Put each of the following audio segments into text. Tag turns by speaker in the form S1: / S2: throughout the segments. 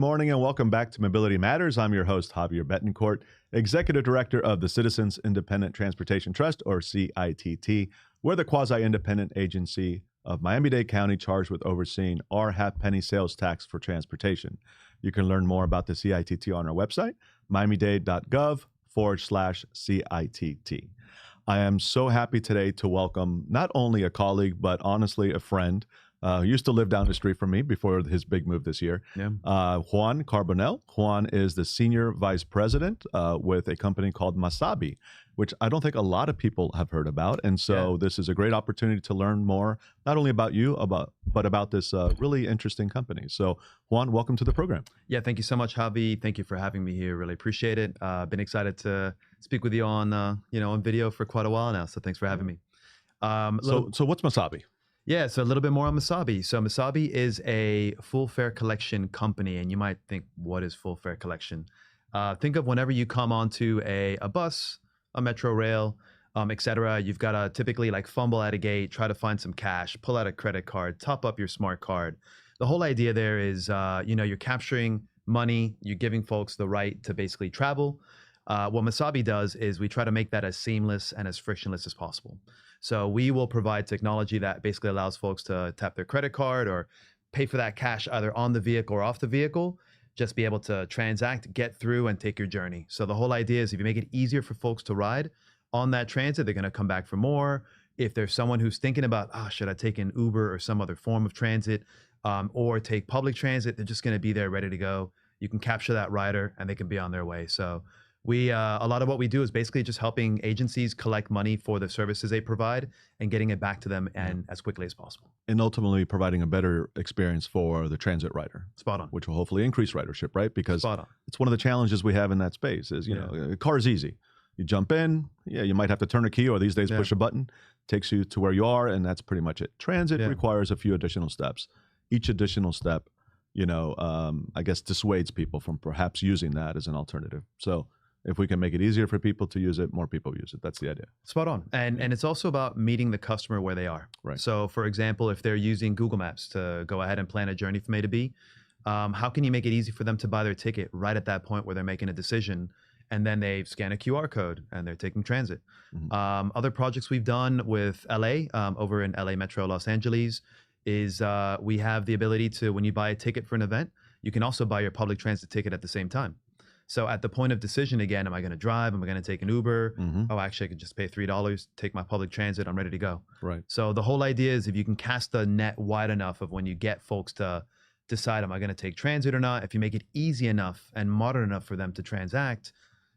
S1: Morning and welcome back to Mobility Matters. I'm your host, Javier Betancourt, Executive Director of the Citizens Independent Transportation Trust, or CITT. We're the quasi-independent agency of Miami-Dade County charged with overseeing our half-penny sales tax for transportation. You can learn more about the CITT on our website, miamidade.gov/CITT. I am so happy today to welcome not only a colleague, but honestly a friend. Used to live down the street from me before his big move this year.
S2: Yeah.
S1: Juan Carbonell. Juan is the Senior Vice President with a company called Masabi, which I don't think a lot of people have heard about. And so this is a great opportunity to learn more, not only about you, but about this really interesting company. So Juan, welcome to the program.
S2: Yeah, thank you so much, Javi. Thank you for having me here. Really appreciate it. Been excited to speak with you on, on video for quite a while now. So thanks for having me.
S1: So what's Masabi?
S2: Yeah, so a little bit more on Masabi. So Masabi is a full fare collection company, and you might think, what is full fare collection? Think of whenever you come onto a bus, a metro rail, etc. You've got to typically like fumble at a gate, try to find some cash, pull out a credit card, top up your smart card. The whole idea there is, you're capturing money, you're giving folks the right to basically travel. What Masabi does is we try to make that as seamless and as frictionless as possible. So we will provide technology that basically allows folks to tap their credit card or pay for that cash either on the vehicle or off the vehicle, just be able to transact, get through, and take your journey. So the whole idea is if you make it easier for folks to ride on that transit, they're going to come back for more. If there's someone who's thinking about, should I take an Uber or some other form of transit or take public transit, they're just going to be there ready to go. You can capture that rider and they can be on their way. So we a lot of what we do is basically just helping agencies collect money for the services they provide and getting it back to them and as quickly as possible.
S1: And ultimately providing a better experience for the transit rider.
S2: Spot on.
S1: Which will hopefully increase ridership, right? Because
S2: Spot on.
S1: It's one of the challenges we have in that space is, a car is easy. You jump in, you might have to turn a key or these days push a button, takes you to where you are, and that's pretty much it. Transit requires a few additional steps. Each additional step, I guess dissuades people from perhaps using that as an alternative. So if we can make it easier for people to use it, more people use it. That's the idea.
S2: Spot on. And it's also about meeting the customer where they are.
S1: Right.
S2: So for example, if they're using Google Maps to go ahead and plan a journey from A to B, how can you make it easy for them to buy their ticket right at that point where they're making a decision? And then they scan a QR code and they're taking transit. Mm-hmm. Other projects we've done with LA, over in LA Metro Los Angeles, is we have the ability to, when you buy a ticket for an event, you can also buy your public transit ticket at the same time. So at the point of decision, again, am I going to drive? Am I going to take an Uber?
S1: Mm-hmm.
S2: Oh, actually, I could just pay $3, take my public transit. I'm ready to go.
S1: Right.
S2: So the whole idea is if you can cast the net wide enough of when you get folks to decide, am I going to take transit or not? If you make it easy enough and modern enough for them to transact,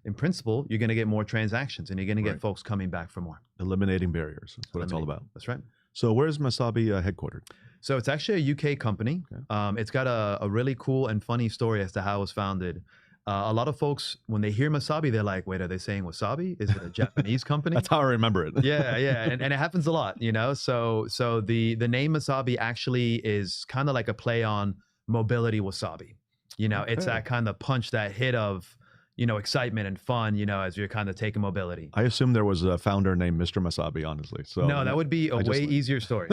S2: in principle, you're going to get more transactions and you're going to get folks coming back for more.
S1: Eliminating barriers. That's what it's all about.
S2: That's right.
S1: So where's Masabi headquartered?
S2: So it's actually a UK company. Okay. It's got a really cool and funny story as to how it was founded. A lot of folks, when they hear Masabi, they're like, wait, are they saying wasabi? Is it a Japanese company?
S1: That's how I remember it.
S2: Yeah. And it happens a lot, So the name Masabi actually is kind of like a play on mobility wasabi. It's that kind of punch, that hit of, excitement and fun, as you're kind of taking mobility.
S1: I assume there was a founder named Mr. Masabi, honestly. So
S2: no, that would be a way easier story.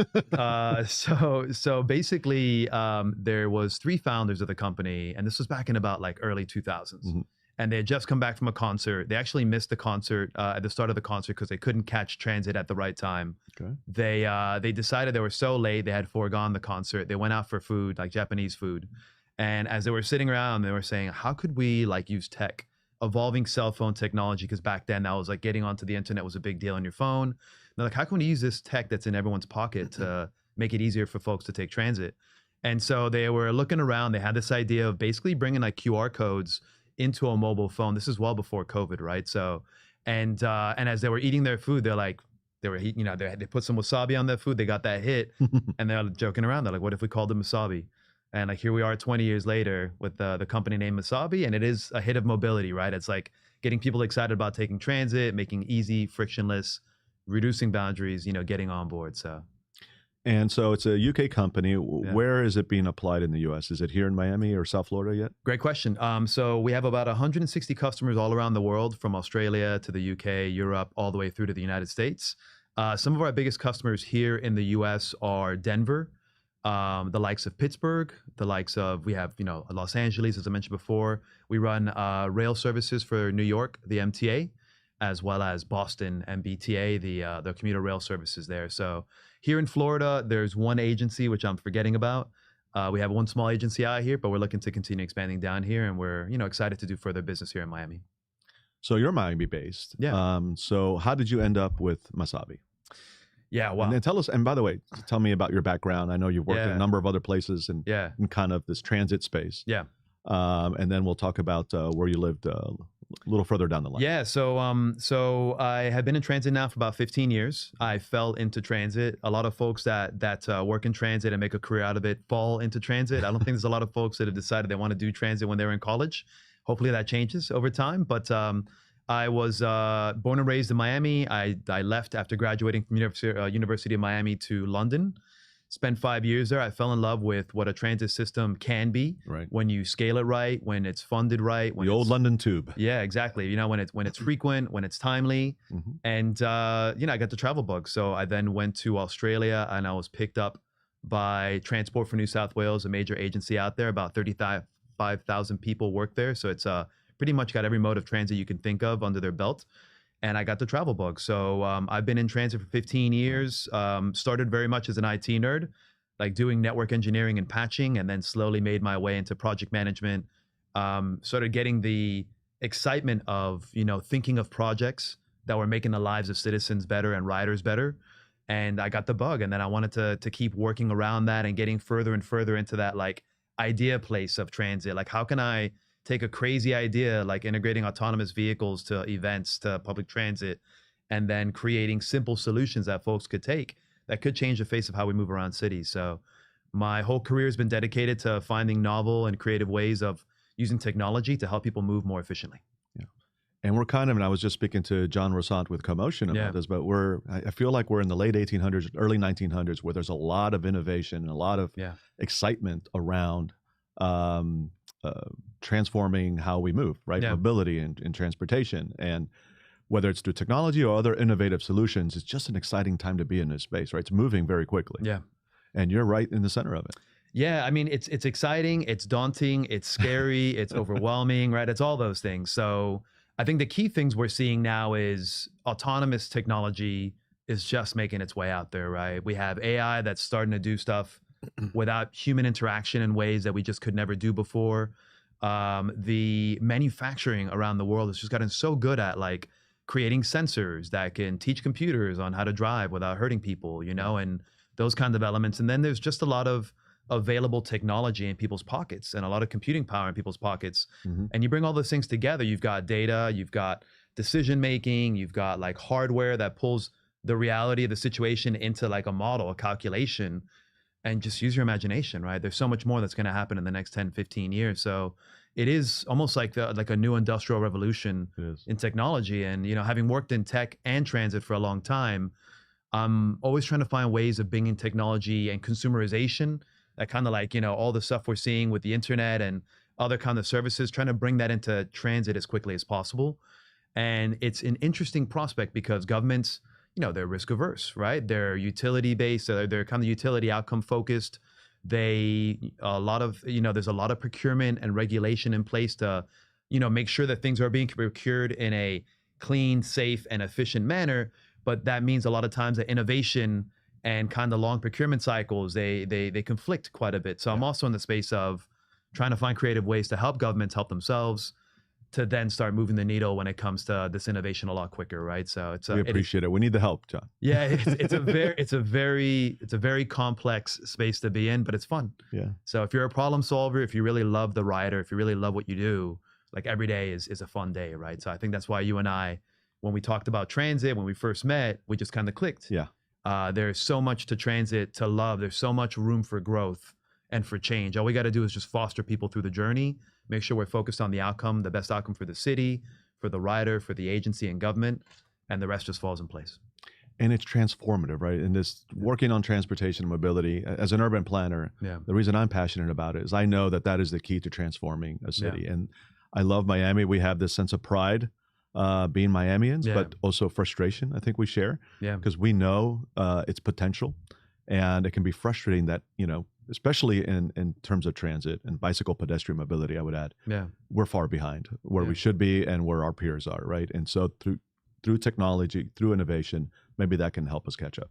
S2: So basically, there was 3 founders of the company, and this was back in about like early 2000s. Mm-hmm. And they had just come back from a concert. They actually missed the concert at the start of the concert because they couldn't catch transit at the right time.
S1: Okay.
S2: They decided they were so late, they had foregone the concert. They went out for food, like Japanese food. And as they were sitting around, they were saying, how could we use tech? Evolving cell phone technology, because back then that was like getting onto the internet was a big deal on your phone. They're like, how can we use this tech that's in everyone's pocket to make it easier for folks to take transit? And so they were looking around. They had this idea of basically bringing like QR codes into a mobile phone. This is well before COVID, right? So, and as they were eating their food, they put some wasabi on their food. They got that hit, and they're joking around. They're like, what if we called it Masabi? And like here we are 20 years later with the company name Masabi, and it is a hit of mobility, right? It's like getting people excited about taking transit, making easy, frictionless, reducing boundaries, getting on board.
S1: And so it's a UK company. Where is it being applied in the US? Is it here in Miami or South Florida yet?
S2: Great question. So we have about 160 customers all around the world, from Australia to the UK, Europe, all the way through to the United States. Some of our biggest customers here in the US are Denver, the likes of Pittsburgh, the likes of, we have, Los Angeles, as I mentioned before. We run rail services for New York, the MTA, as well as Boston, MBTA, the commuter rail services there. So here in Florida, there's one agency, which I'm forgetting about. We have one small agency out here, but we're looking to continue expanding down here, and we're, excited to do further business here in Miami.
S1: So you're Miami based.
S2: Yeah.
S1: So how did you end up with Masabi?
S2: Yeah, well.
S1: And then tell us, and by the way, tell me about your background. I know you've worked in a number of other places in kind of this transit space.
S2: Yeah.
S1: And then we'll talk about where you lived a little further down the line.
S2: Yeah, so I had been in transit now for about 15 years. I fell into transit. A lot of folks that work in transit and make a career out of it fall into transit. I don't think there's a lot of folks that have decided they want to do transit when they were in college. Hopefully that changes over time. But I was born and raised in Miami. I left after graduating from University of Miami to London. Spent 5 years there. I fell in love with what a transit system can be when you scale it right, when it's funded right. When
S1: the old London Tube.
S2: Yeah, exactly. When it's frequent, when it's timely. Mm-hmm. And, I got the travel bug. So I then went to Australia, and I was picked up by Transport for New South Wales, a major agency out there. About 35,000 people work there. So it's pretty much got every mode of transit you can think of under their belt. And I got the travel bug. So I've been in transit for 15 years, started very much as an IT nerd, like doing network engineering and patching, and then slowly made my way into project management, started getting the excitement of, thinking of projects that were making the lives of citizens better and riders better. And I got the bug. And then I wanted to keep working around that and getting further and further into that like idea place of transit. Like, how can I take a crazy idea like integrating autonomous vehicles to events, to public transit, and then creating simple solutions that folks could take that could change the face of how we move around cities. So my whole career has been dedicated to finding novel and creative ways of using technology to help people move more efficiently.
S1: Yeah. And we're and I was just speaking to John Rossant with Commotion about this, but I feel like we're in the late 1800s, early 1900s, where there's a lot of innovation and a lot of excitement around transforming how we move, right? Mobility and transportation. And whether it's through technology or other innovative solutions, it's just an exciting time to be in this space, right? It's moving very quickly.
S2: Yeah.
S1: And you're right in the center of it.
S2: Yeah, I mean, it's exciting, it's daunting, it's scary, it's overwhelming, right? It's all those things. So I think the key things we're seeing now is autonomous technology is just making its way out there, right? We have AI that's starting to do stuff without human interaction in ways that we just could never do before. The manufacturing around the world has just gotten so good at like creating sensors that can teach computers on how to drive without hurting people, and those kinds of elements. And then there's just a lot of available technology in people's pockets and a lot of computing power in people's pockets. Mm-hmm. And you bring all those things together, you've got data, you've got decision making, you've got like hardware that pulls the reality of the situation into like a model, a calculation. And just use your imagination, right? There's so much more that's going to happen in the next 10, 15 years. So it is almost like a new industrial revolution in technology. And, having worked in tech and transit for a long time, I'm always trying to find ways of bringing technology and consumerization, that kind of like, all the stuff we're seeing with the internet and other kind of services, trying to bring that into transit as quickly as possible. And it's an interesting prospect because governments, they're risk averse, right? They're utility based. They're kind of utility outcome focused. There's a lot of procurement and regulation in place to, make sure that things are being procured in a clean, safe, and efficient manner. But that means a lot of times that innovation and kind of long procurement cycles, they conflict quite a bit. So I'm also in the space of trying to find creative ways to help governments help themselves, to then start moving the needle when it comes to this innovation a lot quicker, right? So
S1: we appreciate it. We need the help, John.
S2: Yeah, it's a very complex space to be in, but it's fun.
S1: Yeah.
S2: So if you're a problem solver, if you really love the rider, if you really love what you do, like every day is a fun day, right? So I think that's why you and I, when we talked about transit, when we first met, we just kind of clicked.
S1: Yeah.
S2: There's so much to transit to love. There's so much room for growth and for change. All we got to do is just foster people through the journey, make sure we're focused on the outcome, the best outcome for the city, for the rider, for the agency and government, and the rest just falls in place.
S1: And it's transformative, right? And this working on transportation and mobility as an urban planner, the reason I'm passionate about it is I know that is the key to transforming a city. And I love Miami. We have this sense of pride being Miamians, but also frustration I think we share because we know its potential. And it can be frustrating that, especially in terms of transit and bicycle pedestrian mobility, I would add, we're far behind where we should be and where our peers are, right? And so through technology, through innovation, maybe that can help us catch up.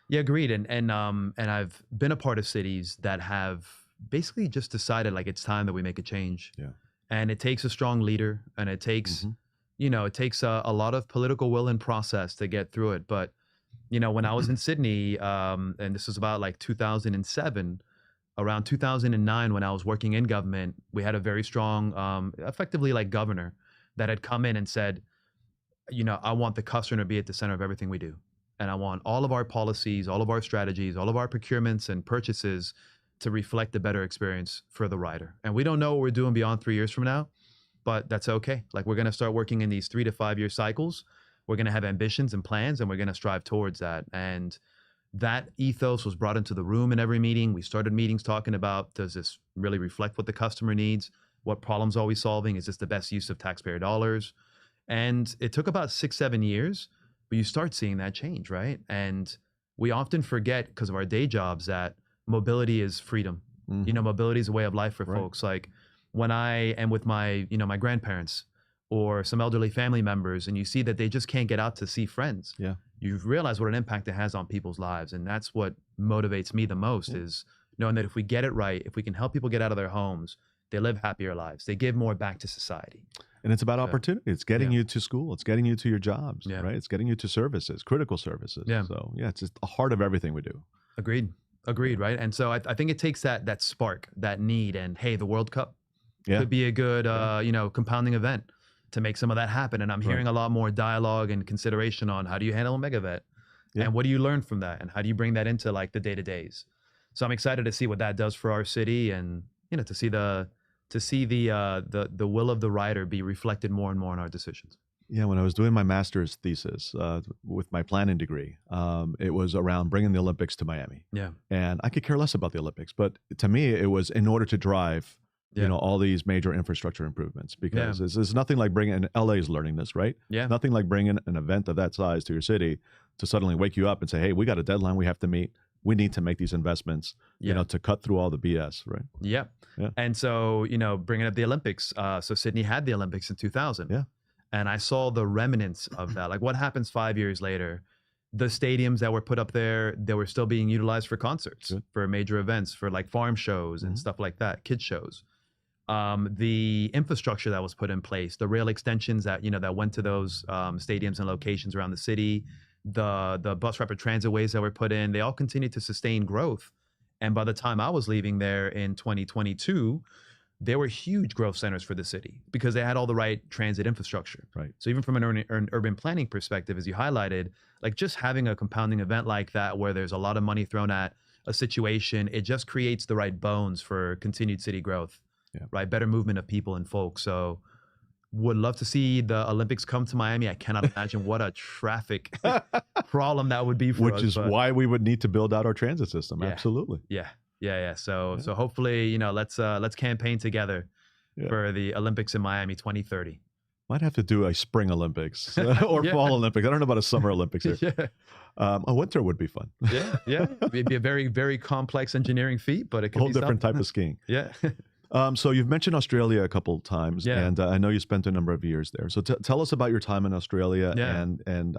S2: Yeah, agreed. And I've been a part of cities that have basically just decided like it's time that we make a change.
S1: Yeah.
S2: And it takes a strong leader, and it takes, it takes a lot of political will and process to get through it. But, when I was in Sydney, and this was about like 2007, around 2009, when I was working in government, we had a very strong, effectively like governor that had come in and said, I want the customer to be at the center of everything we do. And I want all of our policies, all of our strategies, all of our procurements and purchases to reflect a better experience for the rider. And we don't know what we're doing beyond 3 years from now, but that's okay. Like, we're going to start working in these 3 to 5 year cycles. We're going to have ambitions and plans, and we're going to strive towards that. And that ethos was brought into the room in every meeting. We started meetings talking about, does this really reflect what the customer needs? What problems are we solving? Is this the best use of taxpayer dollars? And it took about 6-7 years, but you start seeing that change, right? And we often forget, because of our day jobs, that mobility is freedom. Mobility is a way of life for folks. Like, when I am with my, my grandparents or some elderly family members, and you see that they just can't get out to see friends, you realize what an impact it has on people's lives. And that's what motivates me the most, is knowing that if we get it right, if we can help people get out of their homes, they live happier lives. They give more back to society.
S1: And it's about opportunity. It's getting you to school. It's getting you to your jobs, right? It's getting you to services, critical services. So it's just the heart of everything we do.
S2: Agreed, right? And so I think it takes that spark, that need, and hey, the World Cup could be a good, compounding event to make some of that happen. And I'm hearing a lot more dialogue and consideration on how do you handle a mega event, and what do you learn from that, and how do you bring that into like the day-to-days. So I'm excited to see what that does for our city, and to see the will of the rider be reflected more and more in our decisions.
S1: Yeah, when I was doing my master's thesis with my planning degree, it was around bringing the Olympics to Miami. Yeah, and I could care less about the Olympics, but to me, it was in order to drive, all these major infrastructure improvements, because it's nothing like bringing, and LA is learning this, right? Yeah, nothing like bringing an event of that size to your city to suddenly wake you up and say, hey, we got a deadline we have to meet. We need to make these investments, to cut through all the BS, right? Yeah.
S2: And so, bringing up the Olympics. So Sydney had the Olympics in 2000. Yeah. And I saw the remnants of that. Like, what happens 5 years later? The stadiums that were put up there, they were still being utilized for concerts, for major events, for like farm shows and stuff like that, kids shows. The infrastructure that was put in place, the rail extensions that, that went to those stadiums and locations around the city, the bus rapid transit ways that were put in, they all continued to sustain growth. And by the time I was leaving there in 2022, they were huge growth centers for the city because they had all the right transit infrastructure. Right. So even from an urban planning perspective, as you highlighted, like just having a compounding event like that, where there's a lot of money thrown at a situation, it just creates the right bones for continued city growth, right? Better movement of people and folks. So would love to see the Olympics come to Miami. I cannot imagine what a traffic problem that would be for us.
S1: Which is why we would need to build out our transit system. Absolutely.
S2: Yeah. So hopefully, let's campaign together for the Olympics in Miami 2030.
S1: Might have to do a spring Olympics or fall Olympics. I don't know about a summer Olympics here. A winter would be fun.
S2: It'd be a very, very complex engineering feat, but it could be a
S1: whole different type of skiing. So you've mentioned Australia a couple of times, and I know you spent a number of years there. So tell us about your time in Australia, and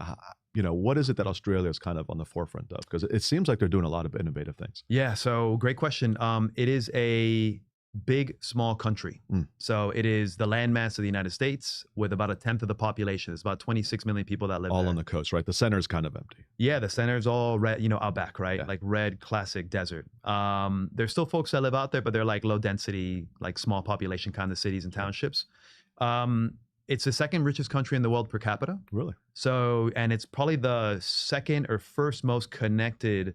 S1: what is it that Australia is kind of on the forefront of? Because it seems like they're doing a lot of innovative things.
S2: Yeah, so great question. It is a big, small country. So it is the landmass of the United States with about 1/10 of the population. There's about 26 million people that live there.
S1: All on the coast, right? The center is kind of empty.
S2: Yeah, the center is all red, outback, right? Like red, classic desert. There's still folks that live out there, but they're like low density, like small population kind of cities and townships. It's the second richest country in the world per capita.
S1: Really?
S2: So, and it's probably the second or first most connected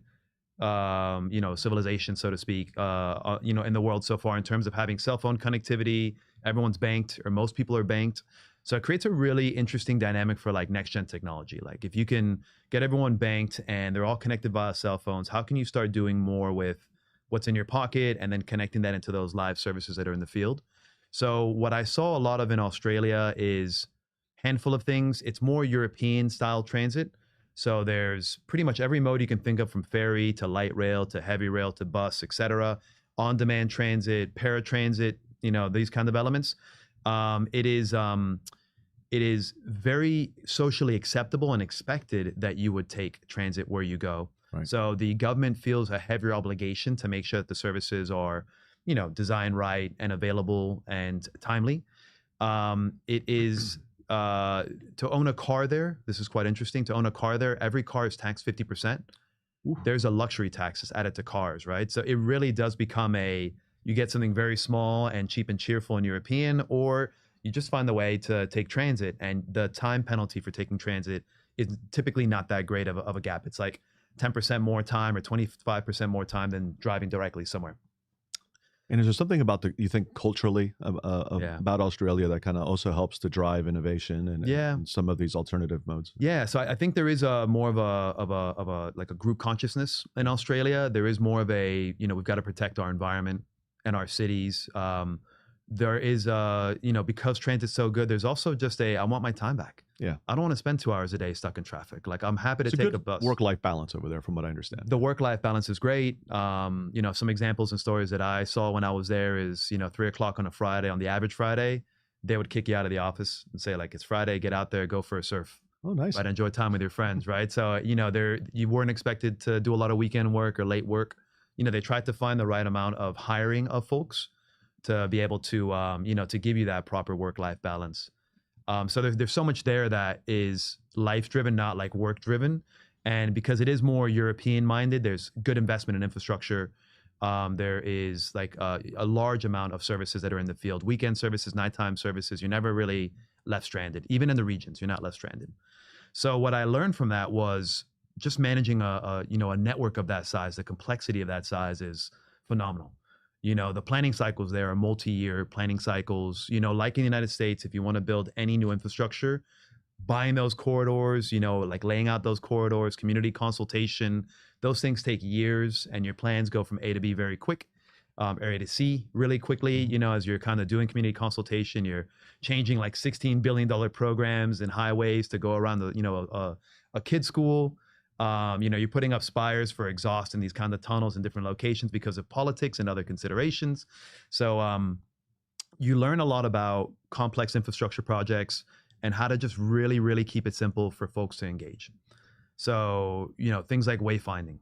S2: civilization, so to speak, in the world so far in terms of having cell phone connectivity. Everyone's banked, or most people are banked. So it creates a really interesting dynamic for like next gen technology. Like if you can get everyone banked and they're all connected via cell phones, how can you start doing more with what's in your pocket and then connecting that into those live services that are in the field? So what I saw a lot of in Australia is a handful of things. It's more European style transit. So there's pretty much every mode you can think of, from ferry to light rail to heavy rail to bus, etc. On-demand transit, paratransit, these kind of elements. It is very socially acceptable and expected that you would take transit where you go.
S1: Right.
S2: So the government feels a heavier obligation to make sure that the services are, designed right and available and timely. It is to own a car there. This is quite interesting. To own a car there, every car is taxed 50%. Ooh. There's a luxury tax that's added to cars, right? So it really does become you get something very small and cheap and cheerful and European, or you just find the way to take transit, and the time penalty for taking transit is typically not that great of a gap. It's like 10% more time or 25% more time than driving directly somewhere.
S1: And is there something about you think culturally about Australia that kind of also helps to drive innovation and some of these alternative modes?
S2: Yeah, so I think there is more of a like a group consciousness in Australia. There is more of we've got to protect our environment and our cities. There is because transit's so good, there's also just I want my time back.
S1: Yeah.
S2: I don't want to spend 2 hours a day stuck in traffic. Like, I'm happy to take a bus.
S1: Work-life balance over there, from what I understand.
S2: The work-life balance is great. Some examples and stories that I saw when I was there is, 3 o'clock on a Friday, on the average Friday, they would kick you out of the office and say, like, it's Friday, get out there, go for a surf.
S1: Oh, nice.
S2: Right, enjoy time with your friends, right? So, you weren't expected to do a lot of weekend work or late work. They tried to find the right amount of hiring of folks to be able to, to give you that proper work-life balance. So there's so much there that is life-driven, not like work-driven. And because it is more European-minded, there's good investment in infrastructure. There is like a large amount of services that are in the field. Weekend services, nighttime services. You're never really left stranded. Even in the regions, you're not left stranded. So what I learned from that was just managing a network of that size. The complexity of that size is phenomenal. The planning cycles there are multi-year planning cycles. Like in the United States, if you want to build any new infrastructure, buying those corridors, like laying out those corridors, community consultation, those things take years, and your plans go from A to B very quick, area to C really quickly. As you're kind of doing community consultation, you're changing like $16 billion programs and highways to go around a kid's school. You're putting up spires for exhaust in these kind of tunnels in different locations because of politics and other considerations. So you learn a lot about complex infrastructure projects and how to just really, really keep it simple for folks to engage. So, things like wayfinding,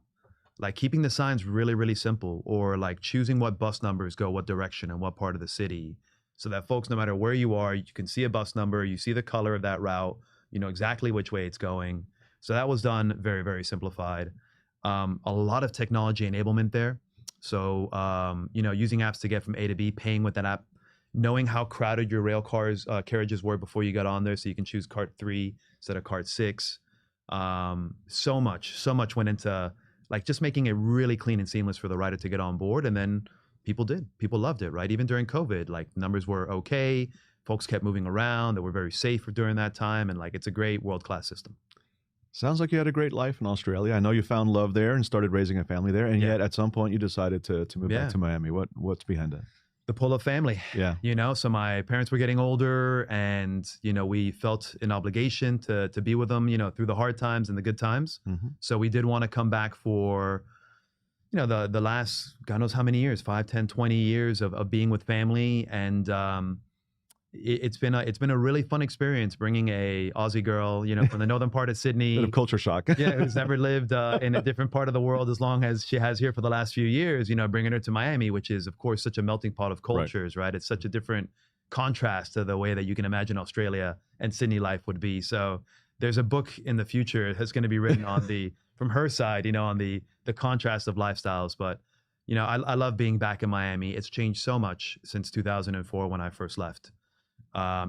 S2: like keeping the signs really, really simple, or like choosing what bus numbers go what direction and what part of the city, so that folks, no matter where you are, you can see a bus number, you see the color of that route, you know exactly which way it's going. So that was done very, very simplified. A lot of technology enablement there. So, using apps to get from A to B, paying with that app, knowing how crowded your rail carriages were before you got on there, so you can choose cart 3 instead of cart 6. So much went into like just making it really clean and seamless for the rider to get on board. And then people loved it, right? Even during COVID, like numbers were okay. Folks kept moving around. They were very safe during that time. And like, it's a great world-class system.
S1: Sounds like you had a great life in Australia. I know you found love there and started raising a family there. And yet at some point you decided to move back to Miami. What's behind that?
S2: The pull of family. Yeah. So my parents were getting older, and, we felt an obligation to be with them, through the hard times and the good times. Mm-hmm. So we did want to come back for, the last, God knows how many years, 5, 10, 20 years of being with family. And it's been a really fun experience bringing a Aussie girl, from the northern part of Sydney.
S1: Bit of culture shock.
S2: Who's never lived in a different part of the world as long as she has here for the last few years, bringing her to Miami, which is, of course, such a melting pot of cultures, right? It's such a different contrast to the way that you can imagine Australia and Sydney life would be. So there's a book in the future that's going to be written on from her side, on the contrast of lifestyles. But, I love being back in Miami. It's changed so much since 2004 when I first left.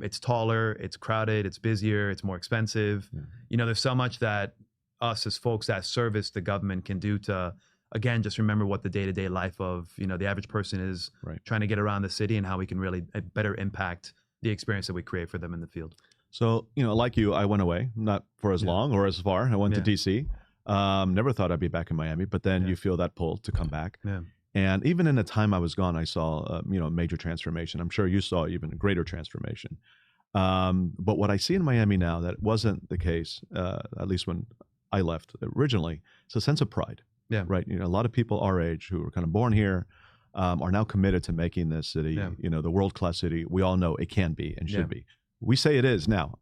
S2: It's taller, it's crowded, it's busier, it's more expensive. Yeah. There's so much that us as folks that service the government can do to, again, just remember what the day-to-day life of, the average person is trying to get around the city, and how we can really better impact the experience that we create for them in the field.
S1: So, like you, I went away, not for as long or as far. I went to DC. Never thought I'd be back in Miami, but then you feel that pull to come back. Yeah. And even in the time I was gone, I saw, major transformation. I'm sure you saw even a greater transformation. But what I see in Miami now that wasn't the case, at least when I left originally, it's a sense of pride.
S2: Yeah.
S1: Right. You know, a lot of people our age who were kind of born here are now committed to making this city, you know, the world-class city we all know it can be and should be. We say it is now.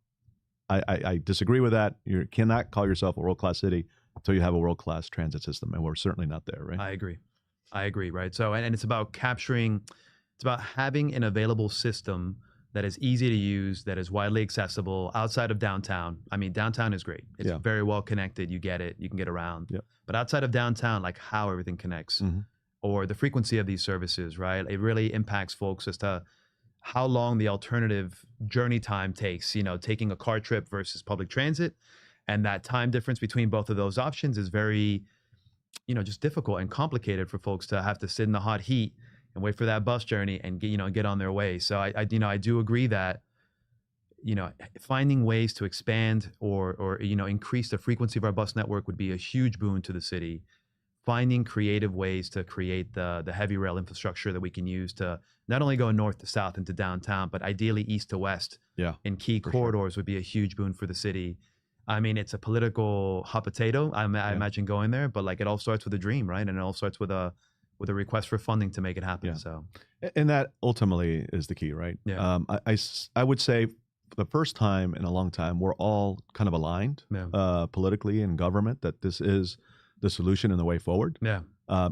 S1: I disagree with that. You cannot call yourself a world-class city until you have a world-class transit system, and we're certainly not there, right?
S2: I agree, right? So, and it's about it's about having an available system that is easy to use, that is widely accessible outside of downtown. I mean, downtown is great. It's very well connected. You get it. You can get around. But outside of downtown, like how everything connects or the frequency of these services, right? It really impacts folks as to how long the alternative journey time takes, you know, taking a car trip versus public transit. And that time difference between both of those options is very, you know, just difficult and complicated for folks to have to sit in the hot heat and wait for that bus journey and get, you know, get on their way. So I do agree that, you know, finding ways to expand or, you know, increase the frequency of our bus network would be a huge boon to the city. Finding creative ways to create the heavy rail infrastructure that we can use to not only go north to south into downtown, but ideally east to west in key corridors would be a huge boon for the city. I mean, it's a political hot potato, I imagine going there, but like it all starts with a dream, right? And it all starts with a request for funding to make it happen. So,
S1: and that ultimately is the key, right? I would say for the first time in a long time, we're all kind of aligned politically in government that this is the solution and the way forward.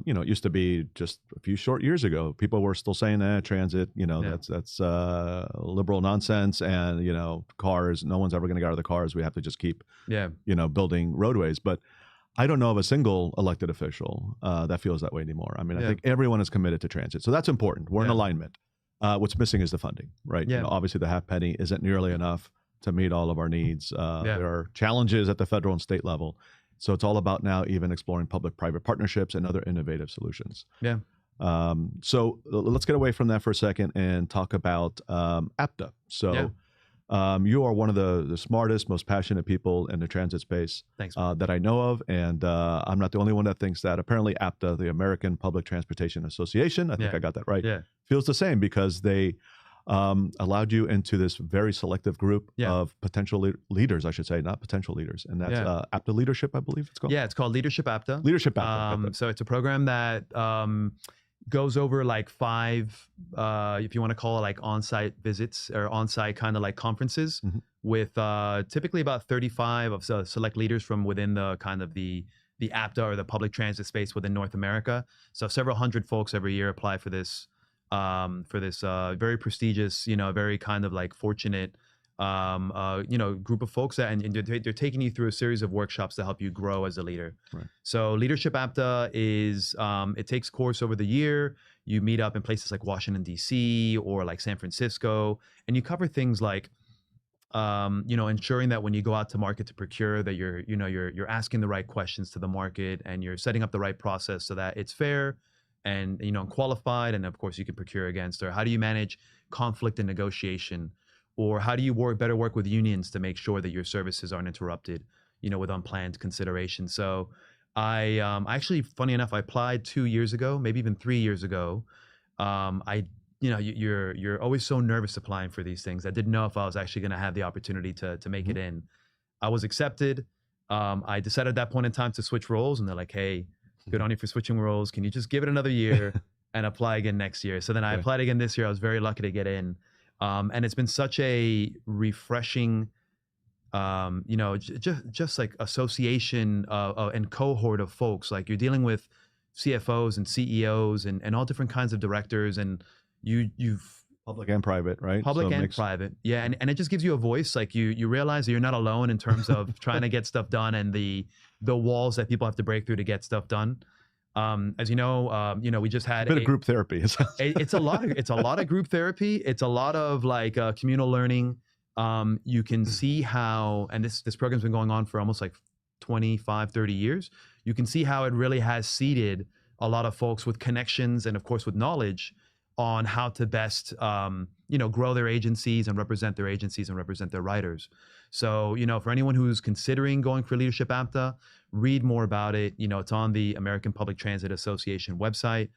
S1: You know, it used to be just a few short years ago, people were still saying transit, you know, that's liberal nonsense, and, you know, cars, no one's ever going to get out of the cars. We have to just keep, you know, building roadways. But I don't know of a single elected official that feels that way anymore. I mean, I think everyone is committed to transit. So that's important. We're in alignment. What's missing is the funding, right? You know, obviously the half penny isn't nearly enough to meet all of our needs. There are challenges at the federal and state level. So it's all about now even exploring public-private partnerships and other innovative solutions. So let's get away from that for a second and talk about APTA. So you are one of the smartest, most passionate people in the transit space that I know of. And I'm not the only one that thinks that. Apparently APTA, the American Public Transportation Association, I think I got that right, feels the same because they allowed you into this very selective group of potential leaders, I should say, not potential leaders. And that's APTA Leadership, I believe it's called.
S2: Yeah, it's called Leadership APTA.
S1: Leadership APTA.
S2: So it's a program that goes over like 5, if you want to call it like on-site visits or on-site kind of like conferences with typically about 35 of select leaders from within the kind of the APTA or the public transit space within North America. So several hundred folks every year apply for this very prestigious, you know, very kind of like fortunate, you know, group of folks that, and they're taking you through a series of workshops to help you grow as a leader. So Leadership APTA is, it takes course over the year. You meet up in places like Washington, D.C. or like San Francisco, and you cover things like, you know, ensuring that when you go out to market to procure that you're asking the right questions to the market and you're setting up the right process so that it's fair and, you know, qualified, and of course you can procure against. Or how do you manage conflict and negotiation? Or how do you better work with unions to make sure that your services aren't interrupted, you know, with unplanned considerations? So I actually, funny enough, I applied 2 years ago, maybe even 3 years ago. You know, you're always so nervous applying for these things. I didn't know if I was actually going to have the opportunity to make it in. I was accepted. I decided at that point in time to switch roles, and they're like, hey, good on you for switching roles. Can you just give it another year and apply again next year? So then I applied again this year. I was very lucky to get in. And it's been such a refreshing, you know, just like association and cohort of folks. Like you're dealing with CFOs and CEOs and all different kinds of directors, and you've
S1: public and private, right?
S2: Public and private. Yeah. And it just gives you a voice. Like you realize that you're not alone in terms of trying to get stuff done and the walls that people have to break through to get stuff done. As you know, we just had
S1: a bit of group therapy.
S2: It's a lot of group therapy. It's a lot of like communal learning. You can see how, and this program's been going on for almost like 25, 30 years. You can see how it really has seeded a lot of folks with connections and of course with knowledge on how to best, grow their agencies and represent their agencies and represent their writers. So, for anyone who's considering going for Leadership APTA, read more about it. It's on the American Public Transit Association website.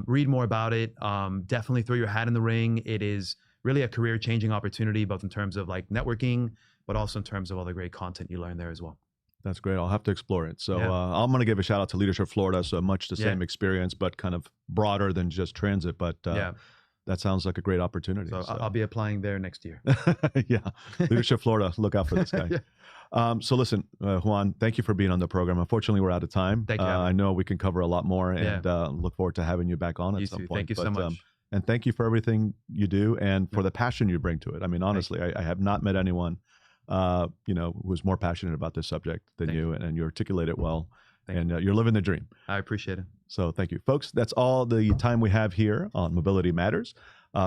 S2: Read more about it. Definitely throw your hat in the ring. It is really a career-changing opportunity, both in terms of like networking, but also in terms of all the great content you learn there as well.
S1: That's great. I'll have to explore it. So I'm going to give a shout out to Leadership Florida. So much the same experience, but kind of broader than just transit. But that sounds like a great opportunity.
S2: So I'll be applying there next year.
S1: Yeah. Leadership Florida. Look out for this guy. So listen, Juan, thank you for being on the program. Unfortunately, we're out of time.
S2: Thank you.
S1: I know we can cover a lot more and look forward to having you back on at some point.
S2: Thank you so much.
S1: And thank you for everything you do and for the passion you bring to it. I mean, honestly, I have not met anyone who's more passionate about this subject than you, and you articulate it well, and you're living the dream.
S2: I appreciate it.
S1: So thank you, folks. That's all the time we have here on Mobility Matters.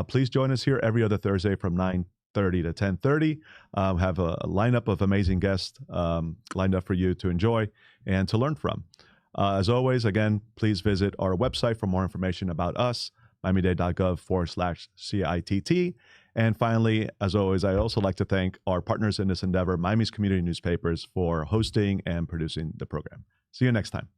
S1: Please join us here every other Thursday from 9:30 to 10:30. Have a lineup of amazing guests lined up for you to enjoy and to learn from. As always, again, please visit our website for more information about us, miamidade.gov/CITT. And finally, as always, I also like to thank our partners in this endeavor, Miami's community newspapers, for hosting and producing the program. See you next time.